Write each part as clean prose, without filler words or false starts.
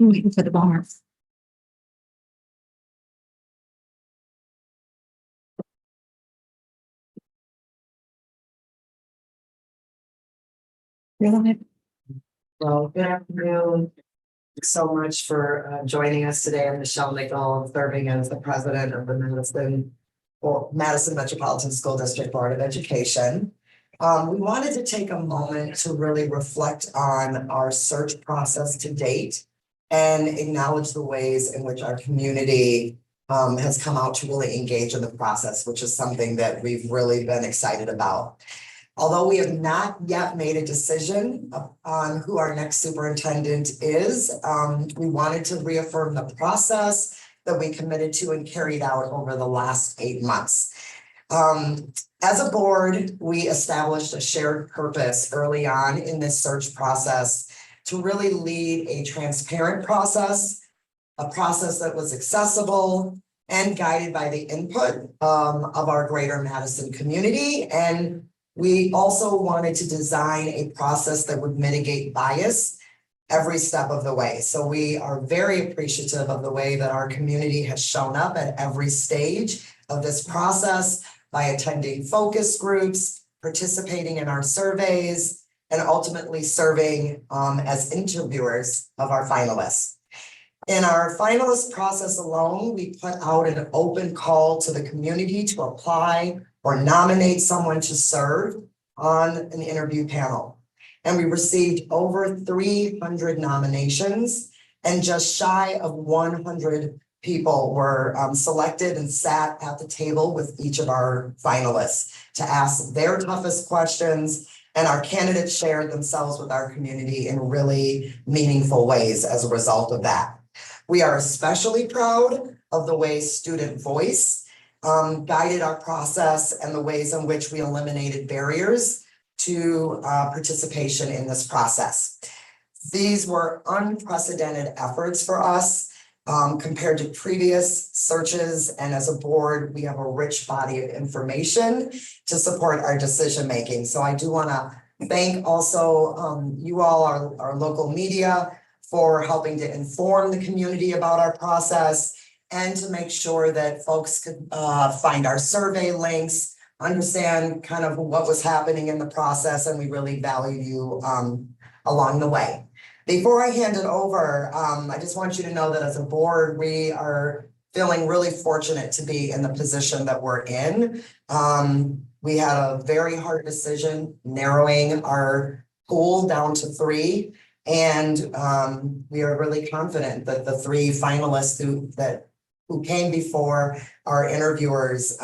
I'm waiting for the bombers. Really? Well, good afternoon. Thanks so much for joining us today. I'm Michelle Nichol, serving as the president of the Madison Metropolitan School District Board of Education. We wanted to take a moment to really reflect on our search process to date and acknowledge the ways in which our community has come out to really engage in the process, which is something that we've really been excited about. Although we have not yet made a decision on who our next superintendent is, we wanted to reaffirm the process that we committed to and carried out over the last 8 months. As a board, we established a shared purpose early on in this search process to really lead a transparent process, a process that was accessible and guided by the input of our greater Madison community. And we also wanted to design a process that would mitigate bias every step of the way. So we are very appreciative of the way that our community has shown up at every stage of this process by attending focus groups, participating in our surveys, and ultimately serving as interviewers of our finalists. In our finalist process alone, we put out an open call to the community to apply or nominate someone to serve on an interview panel. And we received over 300 nominations, and just shy of 100 people were selected and sat at the table with each of our finalists to ask their toughest questions, and our candidates shared themselves with our community in really meaningful ways as a result of that. We are especially proud of the way student voice guided our process and the ways in which we eliminated barriers to participation in this process. These were unprecedented efforts for us compared to previous searches, and as a board, we have a rich body of information to support our decision making. So I do want to thank also you all, our local media, for helping to inform the community about our process and to make sure that folks could find our survey links, understand kind of what was happening in the process, and we really value you along the way. Before I hand it over, I just want you to know that as a board, we are feeling really fortunate to be in the position that we're in. We had a very hard decision narrowing our pool down to 3. And we are really confident that the 3 finalists who came before our interviewers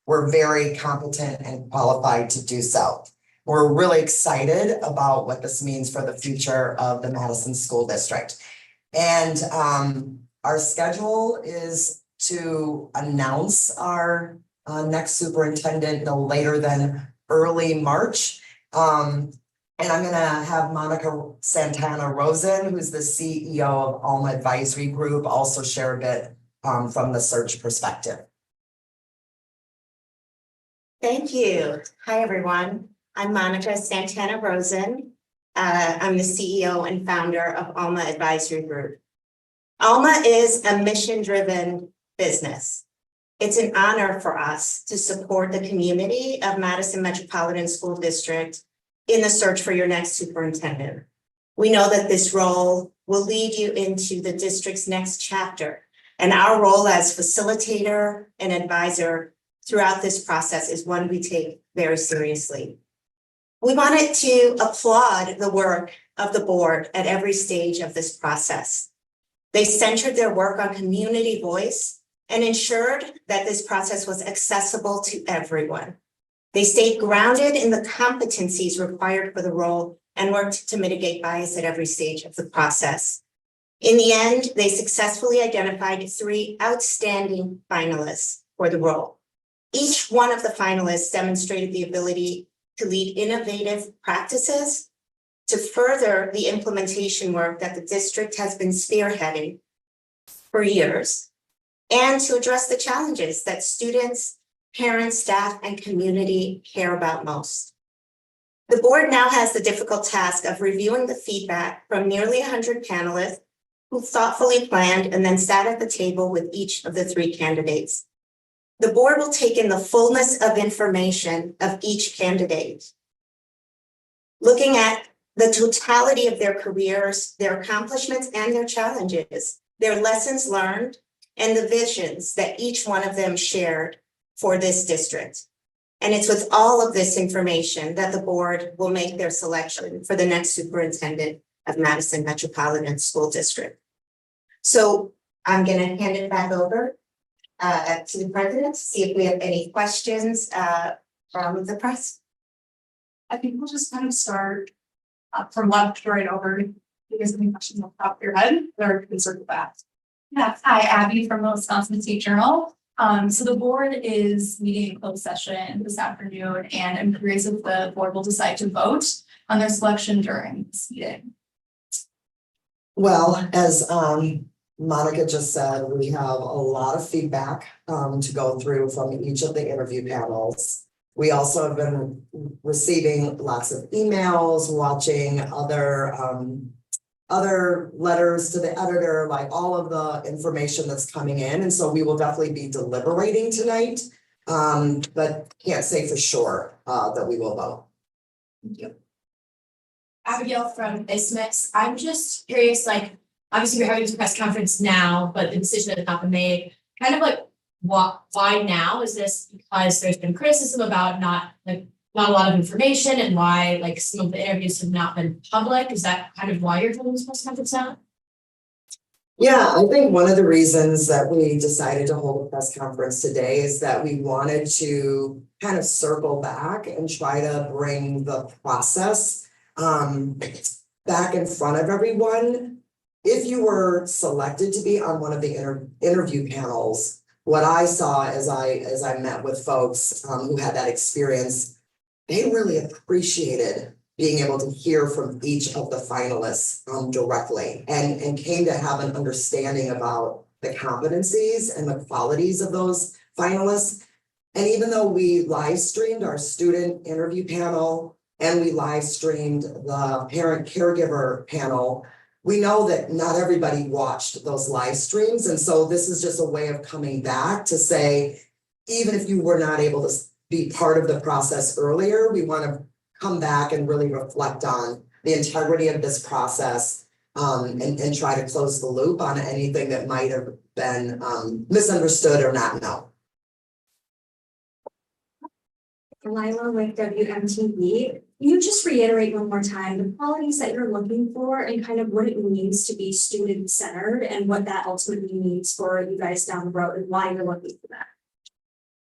were very competent and qualified to do so. We're really excited about what this means for the future of the Madison School District. And our schedule is to announce our next superintendent no later than early March. And I'm going to have Monica Santana Rosen, who's the CEO of Alma Advisory Group, also share a bit from the search perspective. Thank you. Hi, everyone. I'm Monica Santana Rosen. I'm the CEO and founder of Alma Advisory Group. Alma is a mission-driven business. It's an honor for us to support the community of Madison Metropolitan School District in the search for your next superintendent. We know that this role will lead you into the district's next chapter, and our role as facilitator and advisor throughout this process is one we take very seriously. We wanted to applaud the work of the board at every stage of this process. They centered their work on community voice and ensured that this process was accessible to everyone. They stayed grounded in the competencies required for the role and worked to mitigate bias at every stage of the process. In the end, they successfully identified 3 outstanding finalists for the role. Each one of the finalists demonstrated the ability to lead innovative practices, to further the implementation work that the district has been spearheading for years, and to address the challenges that students, parents, staff, and community care about most. The board now has the difficult task of reviewing the feedback from nearly 100 panelists who thoughtfully planned and then sat at the table with each of the three candidates. The board will take in the fullness of information of each candidate, looking at the totality of their careers, their accomplishments, and their challenges, their lessons learned, and the visions that each one of them shared for this district. And it's with all of this information that the board will make their selection for the next superintendent of Madison Metropolitan School District. So I'm going to hand it back over to the president to see if we have any questions from the press. I think we'll just kind of start from left right over. If you guys have any questions off the top of your head, or you can circle back. Yeah, hi, Abby from the Wisconsin State Journal. So the board is meeting in closed session this afternoon, and I'm curious if the board will decide to vote on their selection during this meeting. Well, as Monica just said, we have a lot of feedback to go through from each of the interview panels. We also have been receiving lots of emails, watching other letters to the editor, like all of the information that's coming in. And so we will definitely be deliberating tonight, but can't say for sure that we will vote. Thank you. Abigail from ISMIS. I'm just curious, like, obviously we're having this press conference now, but the decision has not been made. Kind of like, why now? Is this because there's been criticism about not a lot of information, and why like some of the interviews have not been public? Is that kind of why you're holding this press conference now? Yeah, I think one of the reasons that we decided to hold a press conference today is that we wanted to kind of circle back and try to bring the process back in front of everyone. If you were selected to be on one of the interview panels, what I saw as I met with folks who had that experience, they really appreciated being able to hear from each of the finalists directly and came to have an understanding about the competencies and the qualities of those finalists. And even though we live streamed our student interview panel and we live streamed the parent caregiver panel, we know that not everybody watched those live streams. And so this is just a way of coming back to say, even if you were not able to be part of the process earlier, we want to come back and really reflect on the integrity of this process and try to close the loop on anything that might have been misunderstood or not known. Lila with WMTV. Can you just reiterate one more time the qualities that you're looking for and kind of what it means to be student-centered and what that ultimately means for you guys down the road and why you're looking for that?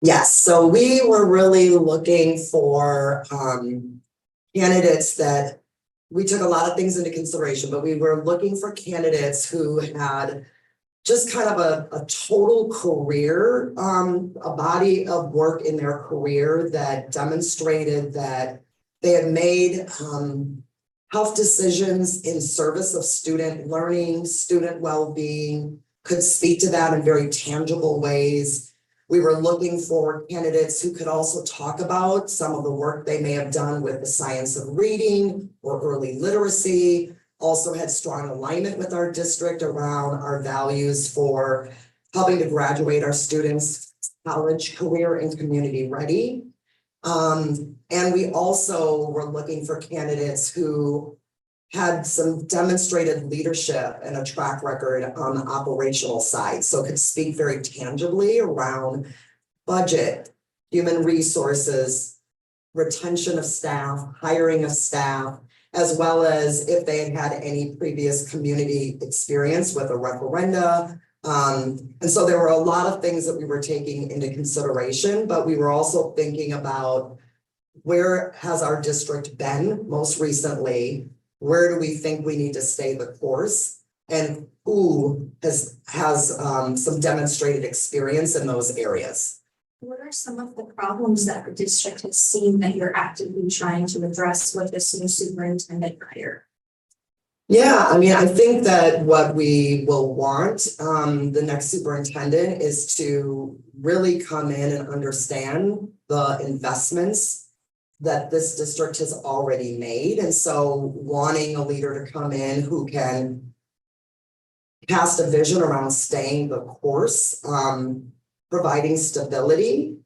Yes, so we were really looking for candidates that we took a lot of things into consideration, but we were looking for candidates who had just kind of a total career, a body of work in their career that demonstrated that they had made tough decisions in service of student learning, student well-being, could speak to that in very tangible ways. We were looking for candidates who could also talk about some of the work they may have done with the science of reading or early literacy, also had strong alignment with our district around our values for helping to graduate our students college, career, and community ready. And we also were looking for candidates who had some demonstrated leadership and a track record on the operational side, so could speak very tangibly around budget, human resources, retention of staff, hiring of staff, as well as if they had had any previous community experience with a referenda. And so there were a lot of things that we were taking into consideration, but we were also thinking about where has our district been most recently? Where do we think we need to stay the course? And who has some demonstrated experience in those areas? What are some of the problems that our district has seen that you're actively trying to address with this new superintendent hire? Yeah, I mean, I think that what we will want the next superintendent is to really come in and understand the investments that this district has already made. And so wanting a leader to come in who can cast a vision around staying the course, providing stability.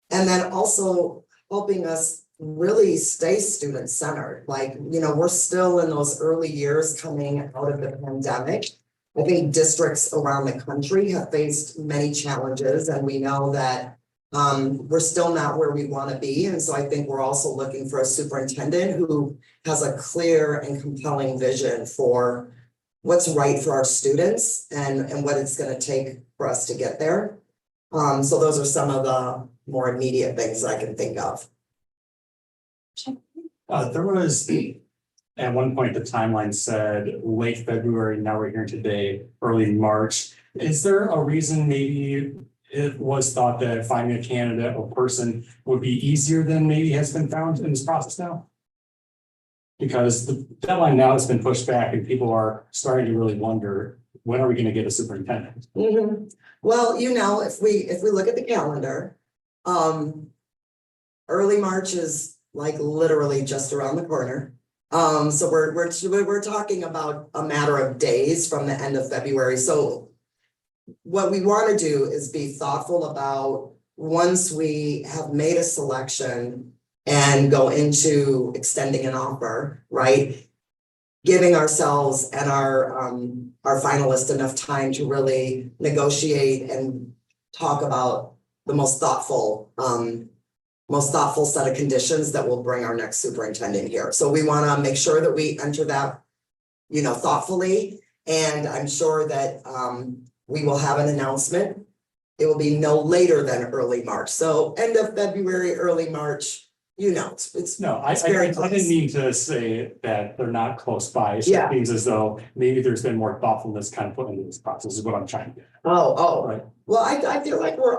And then also helping us really stay student-centered, like, we're still in those early years coming out of the pandemic. I think districts around the country have faced many challenges, and we know that we're still not where we want to be. And so I think we're also looking for a superintendent who has a clear and compelling vision for what's right for our students and what it's going to take for us to get there. So those are some of the more immediate things I can think of. There was, at one point, the timeline said late February, now we're here today, early March. Is there a reason maybe it was thought that finding a candidate or person would be easier than maybe has been found in this process now? Because the deadline now has been pushed back and people are starting to really wonder, when are we gonna get a superintendent? Well, if we look at the calendar, early March is like literally just around the corner. So we're talking about a matter of days from the end of February. So what we want to do is be thoughtful about, once we have made a selection and go into extending an offer, right? Giving ourselves and our finalists enough time to really negotiate and talk about the most thoughtful set of conditions that will bring our next superintendent here. So we want to make sure that we enter that, thoughtfully. And I'm sure that we will have an announcement. It will be no later than early March. So end of February, early March, it's No, I very didn't close. mean to say that they're not close by. It Yeah. just means as though maybe there's been more thoughtfulness kind of put into this process is what I'm trying to get. Oh, Right. well, I feel like we're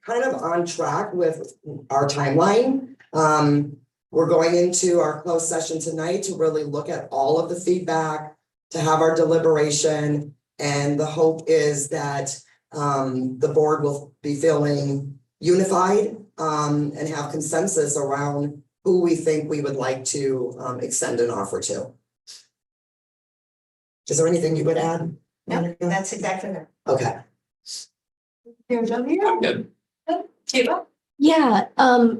kind of on track with our timeline. We're going into our closed session tonight to really look at all of the feedback, to have our deliberation. And the hope is that the board will be feeling unified and have consensus around who we think we would like to extend an offer to. Is there anything you would add? No, that's exactly right. Okay. I'm good. Ava? Yeah,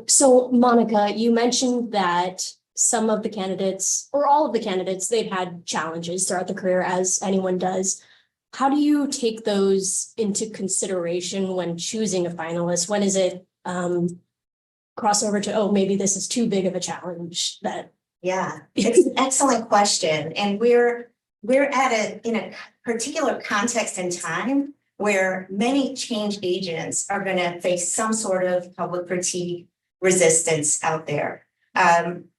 so Monica, you mentioned that some of the candidates, or all of the candidates, they've had challenges throughout the career, as anyone does. How do you take those into consideration when choosing a finalist? When is it cross over to, oh, maybe this is too big of a challenge that, Yeah, it's an excellent question, and we're in a particular context and time where many change agents are gonna face some sort of public critique resistance out there.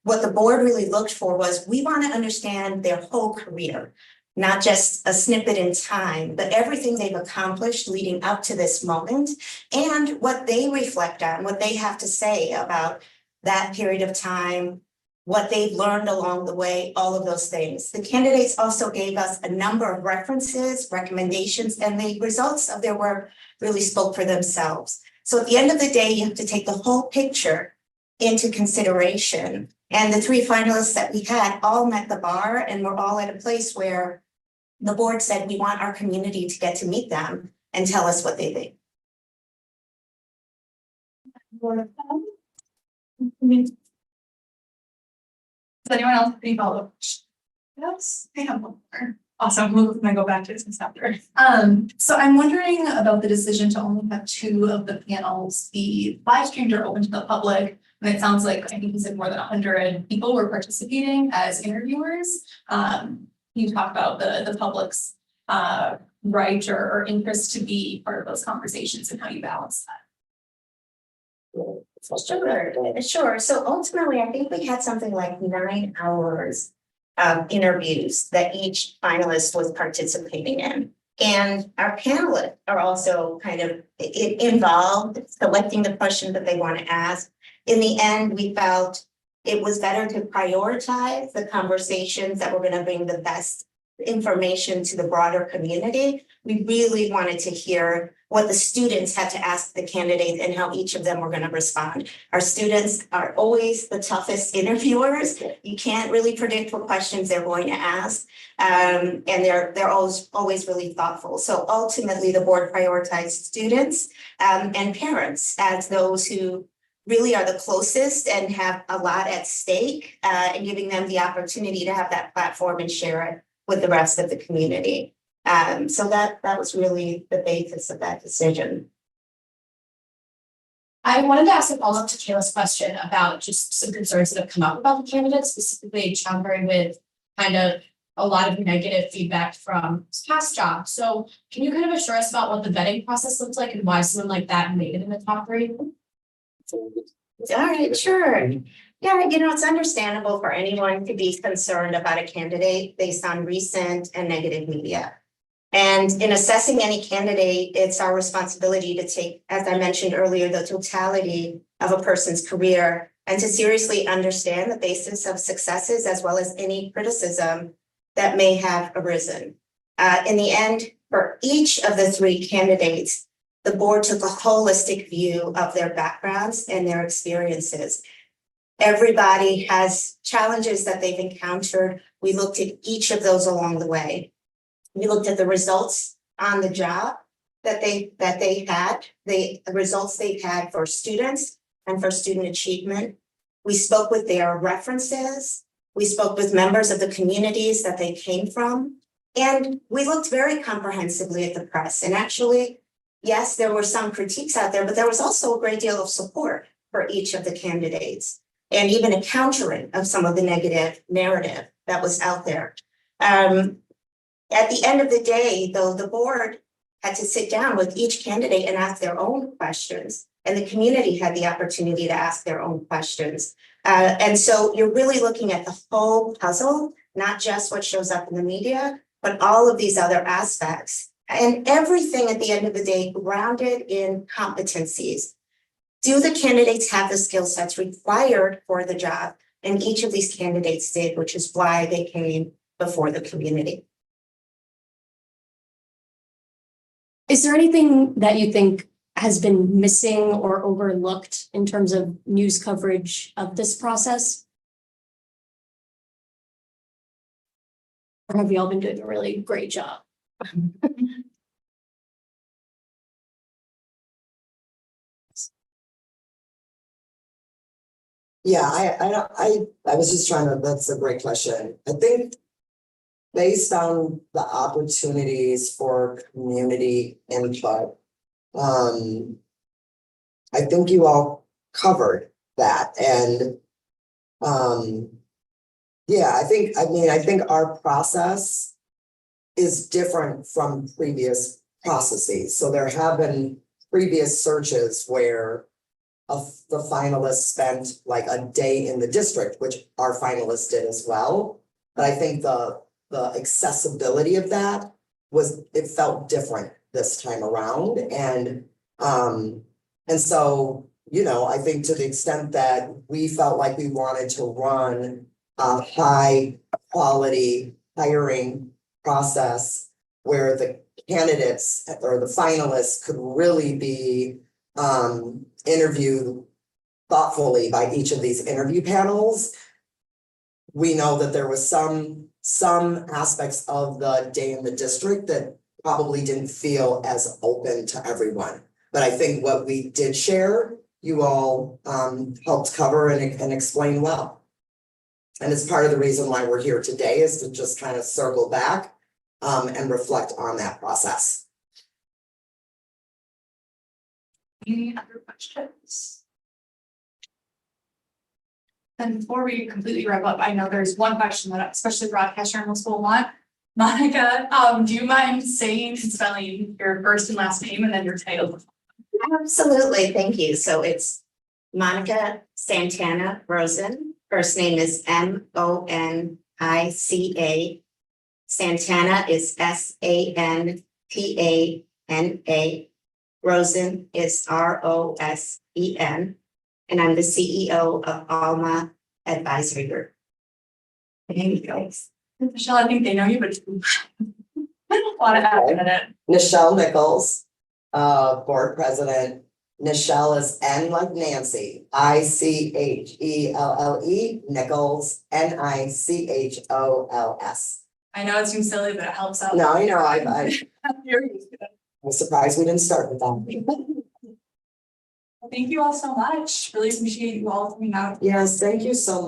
What the board really looked for was, we want to understand their whole career, not just a snippet in time, but everything they've accomplished leading up to this moment, and what they reflect on, what they have to say about that period of time, what they've learned along the way, all of those things. The candidates also gave us a number of references, recommendations, and the results of their work really spoke for themselves. So at the end of the day, you have to take the whole picture into consideration. And the three finalists that we had all met the bar, and we're all at a place where the board said, we want our community to get to meet them and tell us what they think. Does anyone else have any follow-up questions? Yes, I have one more. Awesome, we're gonna go back to this after. So I'm wondering about the decision to only have two of the panels be live streamed or open to the public. And it sounds like, I think you said more than 100 people were participating as interviewers. Can you talk about the public's right or interest to be part of those conversations and how you balance that? Sure. So ultimately, I think we had something like 9 hours of interviews that each finalist was participating in. And our panelists are also kind of involved, selecting the questions that they want to ask. In the end, we felt it was better to prioritize the conversations that were going to bring the best information to the broader community. We really wanted to hear what the students had to ask the candidates and how each of them were going to respond. Our students are always the toughest interviewers. You can't really predict what questions they're going to ask. And they're always really thoughtful. So ultimately, the board prioritized students and parents as those who really are the closest and have a lot at stake, and giving them the opportunity to have that platform and share it with the rest of the community. So that was really the basis of that decision. I wanted to ask a follow-up to Kayla's question about just some concerns that have come up about the candidates, specifically Chowdhury, with kind of a lot of negative feedback from past jobs. So can you kind of assure us about what the vetting process looks like and why someone like that made it in the top three? All right, sure. Yeah, it's understandable for anyone to be concerned about a candidate based on recent and negative media. And in assessing any candidate, it's our responsibility to take, as I mentioned earlier, the totality of a person's career and to seriously understand the basis of successes as well as any criticism that may have arisen. In the end, for each of the three candidates, the board took a holistic view of their backgrounds and their experiences. Everybody has challenges that they've encountered. We looked at each of those along the way. We looked at the results on the job that they had, the results they've had for students and for student achievement. We spoke with their references. We spoke with members of the communities that they came from. And we looked very comprehensively at the press. And actually, yes, there were some critiques out there, but there was also a great deal of support for each of the candidates and even a countering of some of the negative narrative that was out there. At the end of the day, though, the board had to sit down with each candidate and ask their own questions, and the community had the opportunity to ask their own questions. And so you're really looking at the whole puzzle, not just what shows up in the media, but all of these other aspects. And everything at the end of the day grounded in competencies. Do the candidates have the skill sets required for the job? And each of these candidates did, which is why they came before the community. Is there anything that you think has been missing or overlooked in terms of news coverage of this process? Or have you all been doing a really great job? Yeah, I was just trying to, that's a great question. I think based on the opportunities for community input, I think you all covered that and, yeah, I think our process is different from previous processes. So there have been previous searches where the finalists spent like a day in the district, which our finalists did as well. But I think the accessibility of that it felt different this time around. And so, I think to the extent that we felt like we wanted to run a high quality hiring process where the candidates or the finalists could really be interviewed thoughtfully by each of these interview panels. We know that there was some aspects of the day in the district that probably didn't feel as open to everyone. But I think what we did share, you all helped cover and explain well. And it's part of the reason why we're here today is to just kind of circle back and reflect on that process. Any other questions? And before we completely wrap up, I know there's one question that especially broadcast journalists will want. Monica, do you mind spelling your first and last name and then your title? Absolutely, thank you. So it's Monica Santana Rosen. First name is Monica. Santana is Santana. Rosen is Rosen. And I'm the CEO of Alma Advisory Group. Thank you guys. Michelle, I think they know you, but. Want to add in it? Nichelle Nichols, board president. Nichelle is N like Nancy, ICHELLE, Nichols, NICHOLS. I know it seems silly, but it helps out. No, you know, I'm You're used to it. surprised we didn't start with that. Well, thank you all so much. Really appreciate you all coming out. Yes, thank you so much.